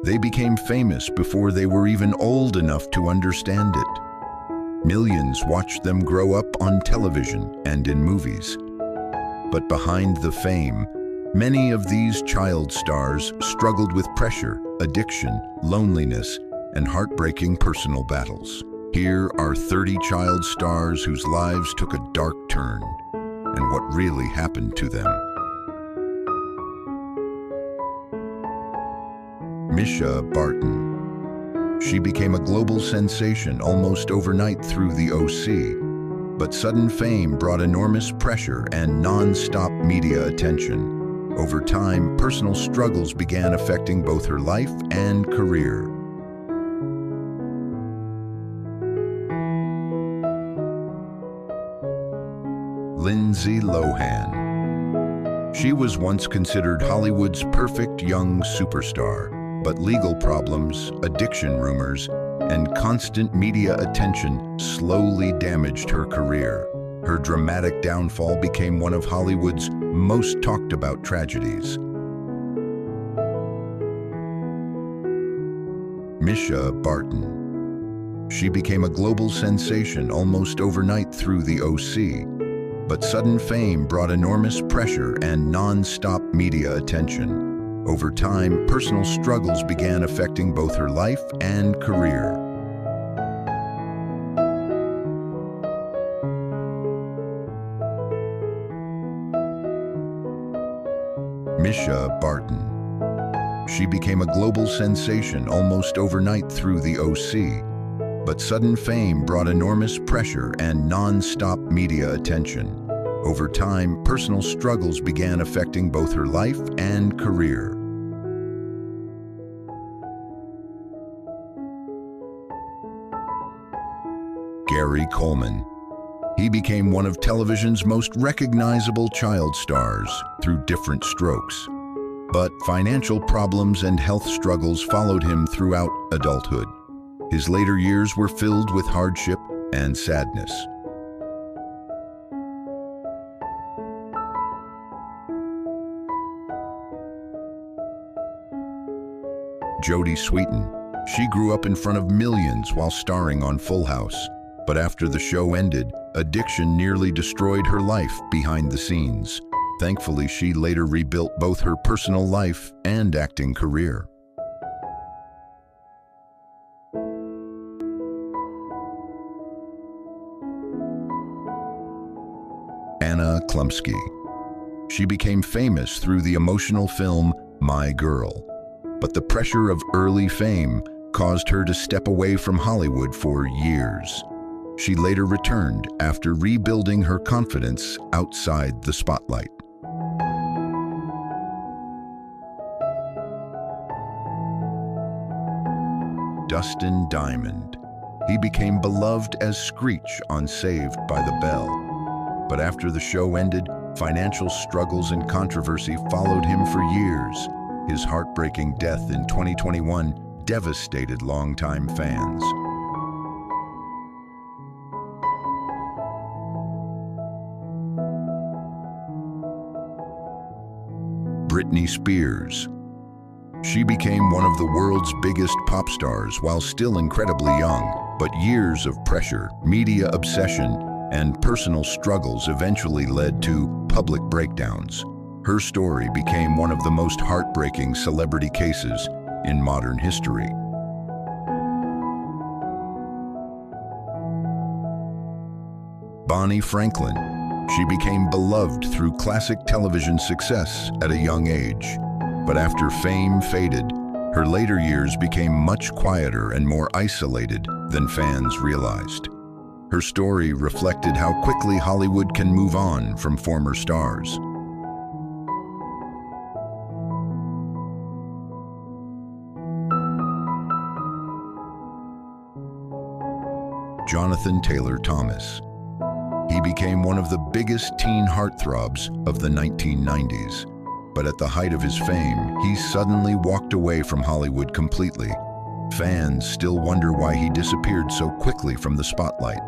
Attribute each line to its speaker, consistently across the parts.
Speaker 1: They became famous before they were even old enough to understand it. Millions watched them grow up on television and in movies. But behind the fame, many of these child stars struggled with pressure, addiction, loneliness, and heartbreaking personal battles. Here are 30 child stars whose lives took a dark turn, and what really happened to them. Misha Barton. She became a global sensation almost overnight through the OC, but sudden fame brought enormous pressure and non-stop media attention. Over time, personal struggles began affecting both her life and career. Lindsay Lohan. She was once considered Hollywood's perfect young superstar, but legal problems, addiction rumors, and constant media attention slowly damaged her career. Her dramatic downfall became one of Hollywood's most talked about tragedies. Misha Barton. She became a global sensation almost overnight through the OC, but sudden fame brought enormous pressure and non-stop media attention. Over time, personal struggles began affecting both her life and career. Misha Barton. She became a global sensation almost overnight through the OC, but sudden fame brought enormous pressure and non-stop media attention. Over time, personal struggles began affecting both her life and career. Gary Coleman. He became one of television's most recognizable child stars through different strokes. But financial problems and health struggles followed him throughout adulthood. His later years were filled with hardship and sadness. Jodie Sweetin. She grew up in front of millions while starring on Full House. But after the show ended, addiction nearly destroyed her life behind the scenes. Thankfully, she later rebuilt both her personal life and acting career. Anna Klumsky. She became famous through the emotional film My Girl, but the pressure of early fame caused her to step away from Hollywood for years. She later returned after rebuilding her confidence outside the spotlight. Dustin Diamond. He became beloved as Screech on Saved by the Bell. But after the show ended, financial struggles and controversy followed him for years. His heartbreaking death in 2021 devastated longtime fans. Britney Spears. She became one of the world's biggest pop stars while still incredibly young, but years of pressure, media obsession, and personal struggles eventually led to public breakdowns. Her story became one of the most heartbreaking celebrity cases in modern history. Bonnie Franklin. She became beloved through classic television success at a young age. But after fame faded, her later years became much quieter and more isolated than fans realized. Her story reflected how quickly Hollywood can move on from former stars. Jonathan Taylor Thomas. He became one of the biggest teen heartthrobs of the 1990s. But at the height of his fame, he suddenly walked away from Hollywood completely. Fans still wonder why he disappeared so quickly from the spotlight.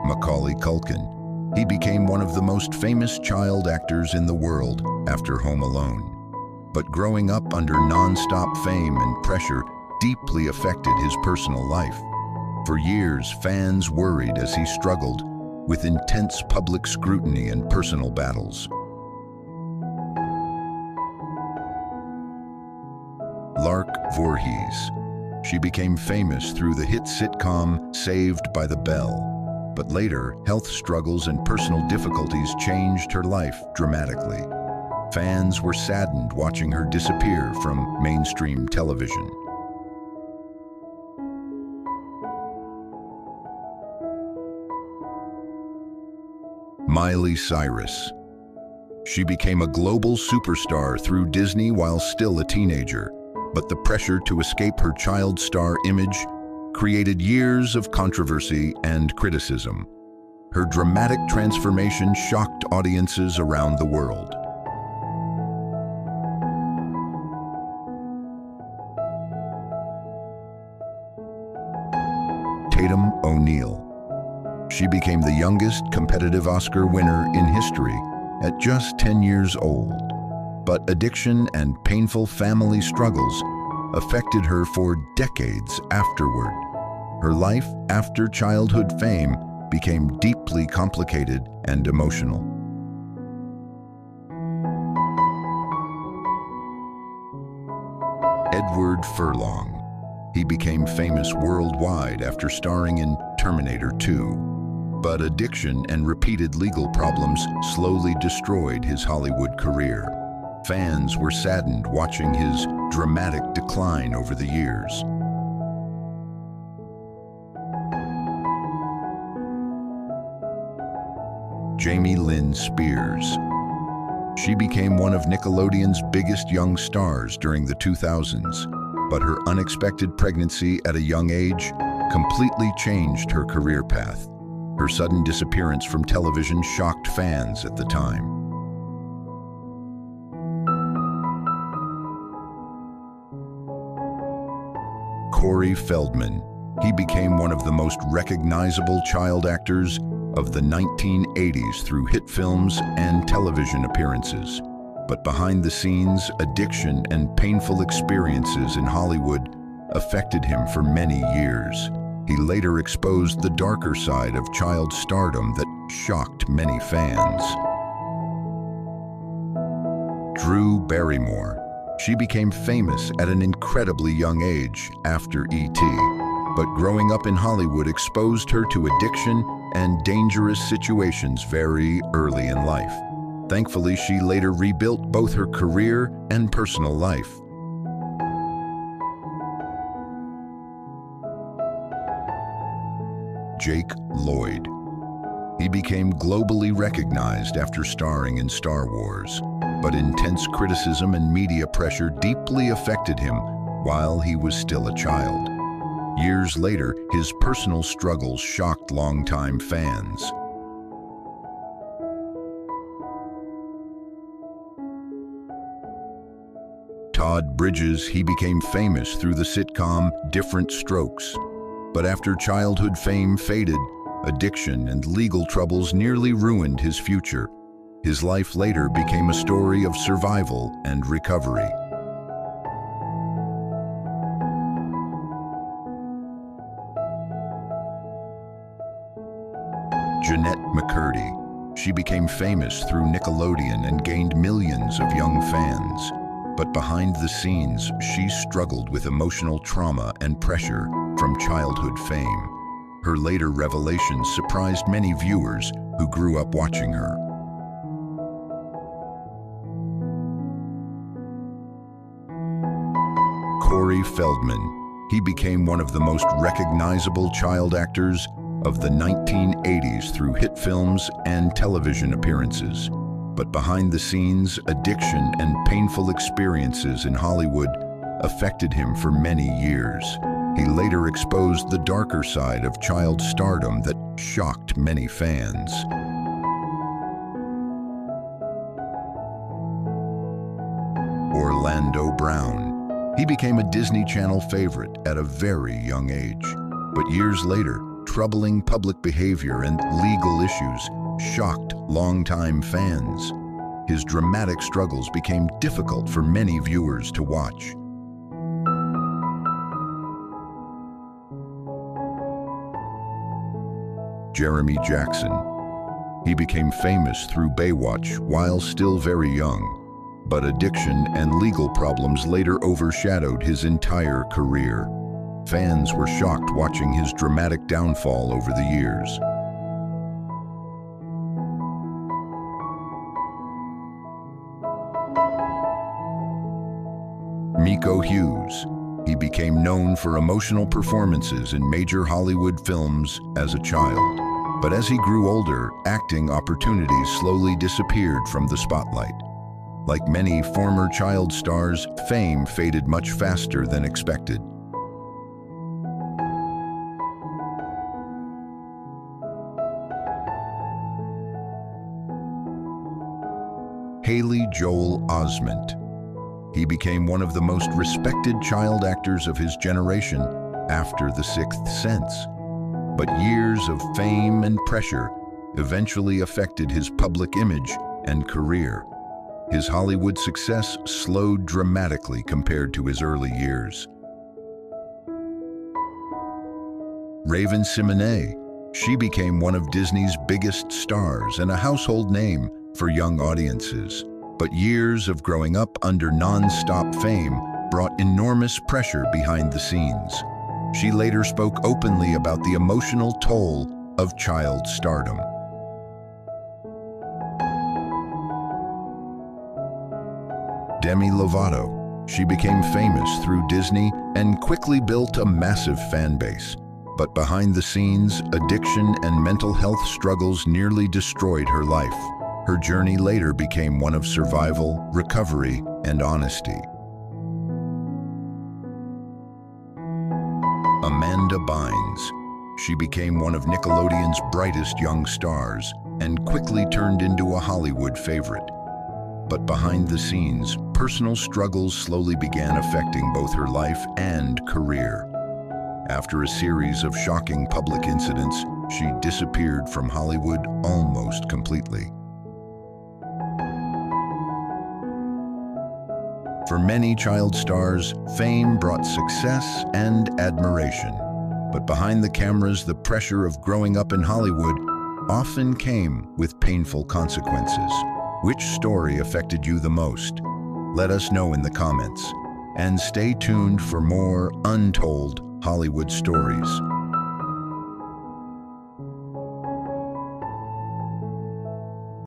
Speaker 1: Macaulay Culkin. He became one of the most famous child actors in the world after Home Alone. But growing up under non-stop fame and pressure deeply affected his personal life. For years, fans worried as he struggled with intense public scrutiny and personal battles. Lark Voorhees. She became famous through the hit sitcom Saved by the Bell. But later, health struggles and personal difficulties changed her life dramatically. Fans were saddened watching her disappear from mainstream television. Miley Cyrus. She became a global superstar through Disney while still a teenager, but the pressure to escape her child star image created years of controversy and criticism. Her dramatic transformation shocked audiences around the world. Tatum O'Neal. She became the youngest competitive Oscar winner in history at just 10 years old. But addiction and painful family struggles affected her for decades afterward. Her life after childhood fame became deeply complicated and emotional. Edward Furlong. He became famous worldwide after starring in Terminator 2. But addiction and repeated legal problems slowly destroyed his Hollywood career. Fans were saddened watching his dramatic decline over the years. Jamie Lynn Spears. She became one of Nickelodeon's biggest young stars during the 2000s, but her unexpected pregnancy at a young age completely changed her career path. Her sudden disappearance from television shocked fans at the time. Corey Feldman. He became one of the most recognizable child actors of the 1980s through hit films and television appearances. But behind the scenes, addiction and painful experiences in Hollywood affected him for many years. He later exposed the darker side of child stardom that shocked many fans. Drew Barrymore. She became famous at an incredibly young age after E.T., but growing up in Hollywood exposed her to addiction and dangerous situations very early in life. Thankfully, she later rebuilt both her career and personal life. Jake Lloyd. He became globally recognized after starring in Star Wars, but intense criticism and media pressure deeply affected him while he was still a child. Years later, his personal struggles shocked longtime fans. Todd Bridges. He became famous through the sitcom Different Strokes. But after childhood fame faded, addiction and legal troubles nearly ruined his future. His life later became a story of survival and recovery. Jeanette McCurdy. She became famous through Nickelodeon and gained millions of young fans. But behind the scenes, she struggled with emotional trauma and pressure from childhood fame. Her later revelations surprised many viewers who grew up watching her. Corey Feldman. He became one of the most recognizable child actors of the 1980s through hit films and television appearances. But behind the scenes, addiction and painful experiences in Hollywood affected him for many years. He later exposed the darker side of child stardom that shocked many fans. Orlando Brown. He became a Disney Channel favorite at a very young age. But years later, troubling public behavior and legal issues shocked longtime fans. His dramatic struggles became difficult for many viewers to watch. Jeremy Jackson. He became famous through Baywatch while still very young, but addiction and legal problems later overshadowed his entire career. Fans were shocked watching his dramatic downfall over the years. Miko Hughes. He became known for emotional performances in major Hollywood films as a child. But as he grew older, acting opportunities slowly disappeared from the spotlight. Like many former child stars, fame faded much faster than expected. Haley Joel Osment. He became one of the most respected child actors of his generation after The Sixth Sense. But years of fame and pressure eventually affected his public image and career. His Hollywood success slowed dramatically compared to his early years. Raven-Symoné. She became one of Disney's biggest stars and a household name for young audiences. But years of growing up under non-stop fame brought enormous pressure behind the scenes. She later spoke openly about the emotional toll of child stardom. Demi Lovato. She became famous through Disney and quickly built a massive fan base. But behind the scenes, addiction and mental health struggles nearly destroyed her life. Her journey later became one of survival, recovery, and honesty. Amanda Bynes. She became one of Nickelodeon's brightest young stars and quickly turned into a Hollywood favorite. But behind the scenes, personal struggles slowly began affecting both her life and career. After a series of shocking public incidents, she disappeared from Hollywood almost completely. For many child stars, fame brought success and admiration. But behind the cameras, the pressure of growing up in Hollywood often came with painful consequences. Which story affected you the most? Let us know in the comments. And stay tuned for more untold Hollywood stories.